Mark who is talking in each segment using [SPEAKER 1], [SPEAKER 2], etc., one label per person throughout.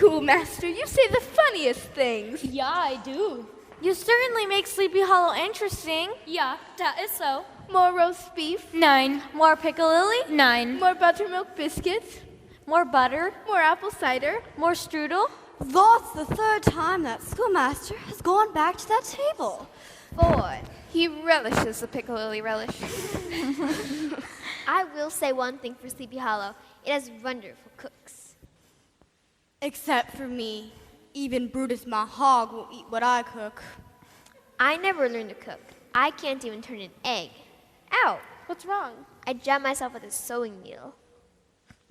[SPEAKER 1] Schoolmaster, you say the funniest things.
[SPEAKER 2] Yeah, I do.
[SPEAKER 3] You certainly make Sleepy Hollow interesting.
[SPEAKER 2] Yeah, that is so.
[SPEAKER 1] More roast beef,
[SPEAKER 2] 9.
[SPEAKER 3] More piccalilli,
[SPEAKER 2] 9.
[SPEAKER 1] more buttermilk biscuits,
[SPEAKER 3] more butter,
[SPEAKER 1] more apple cider.
[SPEAKER 3] more strudel.
[SPEAKER 4] That's the third time that schoolmaster has gone back to that table.
[SPEAKER 1] 4. He relishes the piccalilli relish.
[SPEAKER 5] I will say one thing for Sleepy Hollow. It has wonderful cooks.
[SPEAKER 4] Except for me. Even Brutus my hog won't eat what I cook.
[SPEAKER 5] I never learned to cook. I can't even turn an egg. Ow!
[SPEAKER 1] What's wrong?
[SPEAKER 5] I jabbed myself with a sewing needle.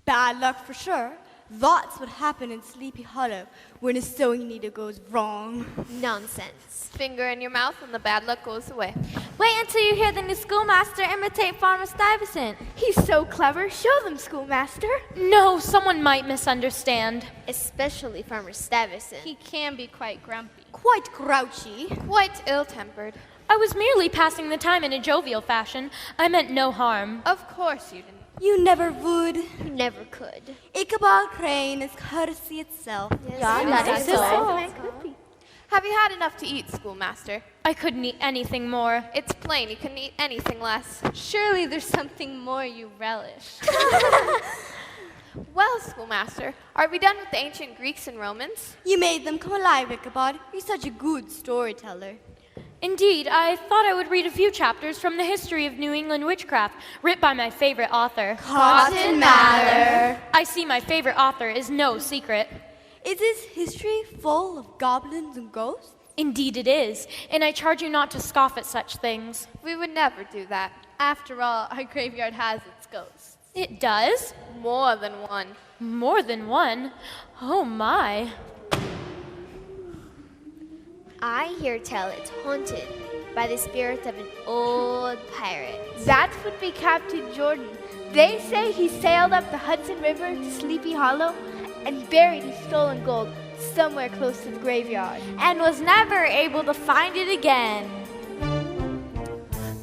[SPEAKER 4] Bad luck for sure. That's what happened in Sleepy Hollow when a sewing needle goes wrong.
[SPEAKER 5] Nonsense.
[SPEAKER 1] Finger in your mouth and the bad luck goes away.
[SPEAKER 3] Wait until you hear the new schoolmaster imitate Farmer Stuyvesant.
[SPEAKER 1] He's so clever. Show them, Schoolmaster.
[SPEAKER 2] No, someone might misunderstand.
[SPEAKER 5] Especially Farmer Stuyvesant.
[SPEAKER 2] He can be quite grumpy.
[SPEAKER 4] Quite grouchy.
[SPEAKER 1] Quite ill-tempered.
[SPEAKER 2] I was merely passing the time in a jovial fashion. I meant no harm.
[SPEAKER 1] Of course you didn't.
[SPEAKER 4] You never would.
[SPEAKER 5] You never could.
[SPEAKER 4] Ichabod Crane is courtesy itself.
[SPEAKER 3] That is so.
[SPEAKER 1] Have you had enough to eat, Schoolmaster?
[SPEAKER 2] I couldn't eat anything more.
[SPEAKER 1] It's plain you couldn't eat anything less.
[SPEAKER 2] Surely there's something more you relish.
[SPEAKER 1] Well, Schoolmaster, are we done with the ancient Greeks and Romans?
[SPEAKER 4] You made them come alive, Ichabod. You're such a good storyteller.
[SPEAKER 2] Indeed, I thought I would read a few chapters from the history of New England witchcraft, writ by my favorite author.
[SPEAKER 4] Cotton Mather.
[SPEAKER 2] I see my favorite author is no secret.
[SPEAKER 4] Is his history full of goblins and ghosts?
[SPEAKER 2] Indeed it is, and I charge you not to scoff at such things.
[SPEAKER 1] We would never do that.
[SPEAKER 2] After all, our graveyard has its ghosts. It does?
[SPEAKER 1] More than one.
[SPEAKER 2] More than one? Oh my.
[SPEAKER 5] I hear tell it's haunted by the spirit of an old pirate.
[SPEAKER 1] That would be Captain Jordan. They say he sailed up the Hudson River to Sleepy Hollow and buried his stolen gold somewhere close to the graveyard.
[SPEAKER 3] And was never able to find it again.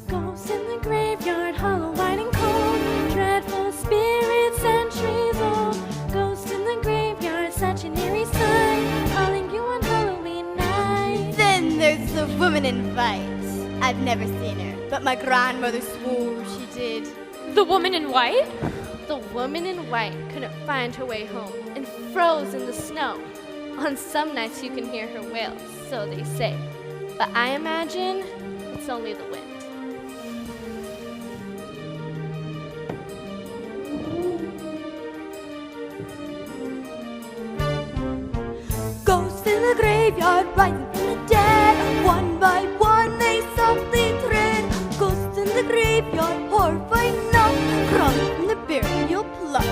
[SPEAKER 6] Ghosts in the graveyard, hollow, white and cold. Dreadful spirits, centuries old. Ghosts in the graveyard, such an eerie sight. Calling you on Halloween night.
[SPEAKER 4] Then there's the woman in white. I've never seen her, but my grandmother swore she did.
[SPEAKER 2] The woman in white?
[SPEAKER 7] The woman in white couldn't find her way home and froze in the snow. On some nights you can hear her wail, so they say. But I imagine it's only the wind.
[SPEAKER 4] Ghosts in the graveyard, rising from the dead. One by one they softly tread. Ghosts in the graveyard, horrifying enough, crawling from the burial plot.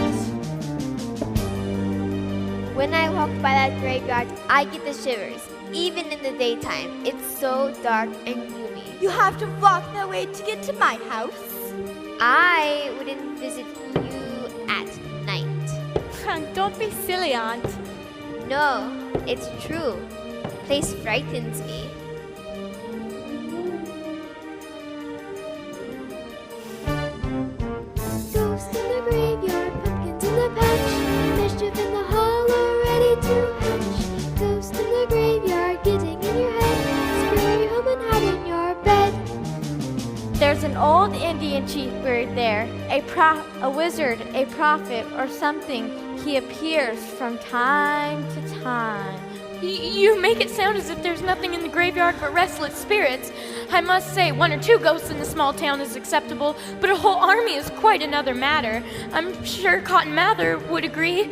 [SPEAKER 5] When I walk by that graveyard, I get the shivers. Even in the daytime, it's so dark and gloomy.
[SPEAKER 4] You have to walk that way to get to my house.
[SPEAKER 5] I wouldn't visit you at night.
[SPEAKER 6] Don't be silly, Aunt.
[SPEAKER 5] No, it's true. The place frightens me. Ghosts in the graveyard, pumpkins in the patch, mischief in the hollow, ready to hatch. Ghosts in the graveyard, getting in your head, scurry home and hide in your bed.
[SPEAKER 3] There's an old Indian chief buried there, a wizard, a prophet, or something. He appears from time to time.
[SPEAKER 2] You make it sound as if there's nothing in the graveyard but restless spirits. I must say, 1 or 2 ghosts in a small town is acceptable, but a whole army is quite another matter. I'm sure Cotton Mather would agree.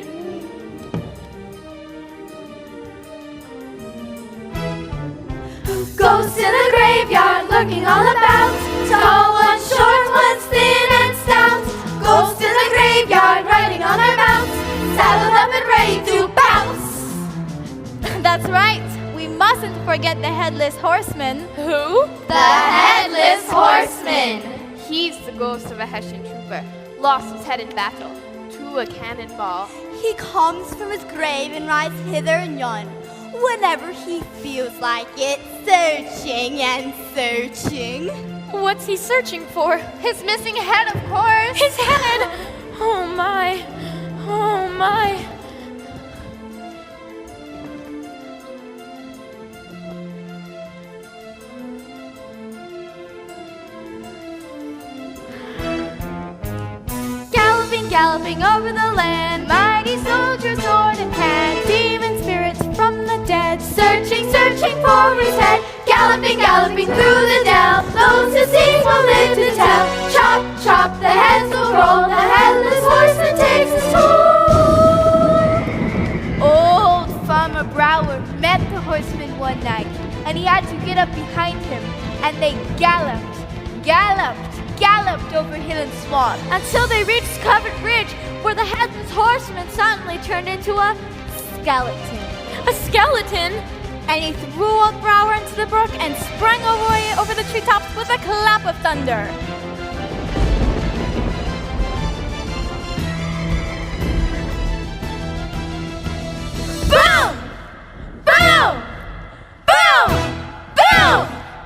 [SPEAKER 6] Ghosts in the graveyard, lurking all about. Tall ones, short ones, thin and stout. Ghosts in the graveyard, riding on their mounts, saddled up and ready to bounce.
[SPEAKER 3] That's right. We mustn't forget the Headless Horseman.
[SPEAKER 2] Who?
[SPEAKER 6] The Headless Horseman.
[SPEAKER 1] He's the ghost of a Hessian trooper, lost his head in battle to a cannonball.
[SPEAKER 4] He comes from his grave and rides hither and yon, whenever he feels like it, searching and searching.
[SPEAKER 2] What's he searching for?
[SPEAKER 1] His missing head, of course.
[SPEAKER 2] His head! Oh my. Oh my.
[SPEAKER 3] galloping over the land.
[SPEAKER 1] Mighty soldier, sword in hand,
[SPEAKER 6] Demon spirits from the dead,
[SPEAKER 3] Searching, searching for his head. Galloping, galloping through the dell. Those who see will live to tell. Chop, chop, the heads will roll. The headless horseman takes his toll.
[SPEAKER 1] Old Farmer Brower met the horseman one night, and he had to get up behind him, and they galloped, galloped, galloped over hill and swamp.
[SPEAKER 3] Until they reached Covered Bridge, where the headless horseman suddenly turned into a skeleton.
[SPEAKER 2] A skeleton?
[SPEAKER 6] and he threw old Brower into the brook and sprang over the treetops with a clap of thunder.
[SPEAKER 3] Boom! Boom! Boom! Boom!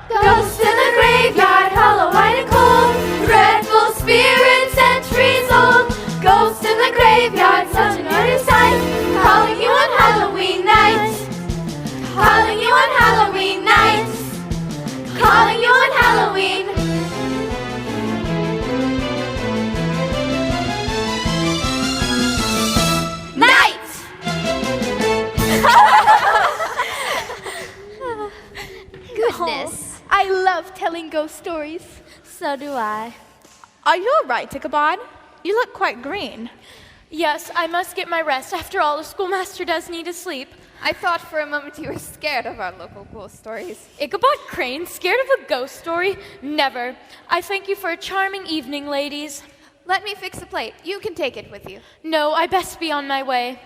[SPEAKER 3] Ghosts in the graveyard, hollow, white and cold. Dreadful spirits, centuries old. Ghosts in the graveyard, such an early sight. Calling you on Halloween night. Calling you on Halloween night. Calling you on Halloween.
[SPEAKER 1] Goodness. I love telling ghost stories.
[SPEAKER 3] So do I.
[SPEAKER 6] Are you all right, Ichabod? You look quite green.
[SPEAKER 2] Yes, I must get my rest. After all, the schoolmaster does need to sleep.
[SPEAKER 8] I thought for a moment you were scared of our local ghost stories.
[SPEAKER 2] Ichabod Crane, scared of a ghost story? Never. I thank you for a charming evening, ladies.
[SPEAKER 8] Let me fix a plate. You can take it with you.
[SPEAKER 2] No, I best be on my way.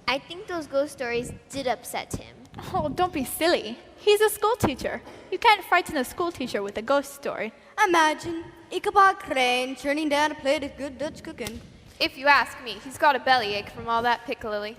[SPEAKER 5] I think those ghost stories did upset him.
[SPEAKER 6] Oh, don't be silly. He's a school teacher. You can't frighten a school teacher with a ghost story.
[SPEAKER 4] Imagine Ichabod Crane turning down a plate of good Dutch cooking.
[SPEAKER 8] If you ask me, he's got a bellyache from all that piccalilly.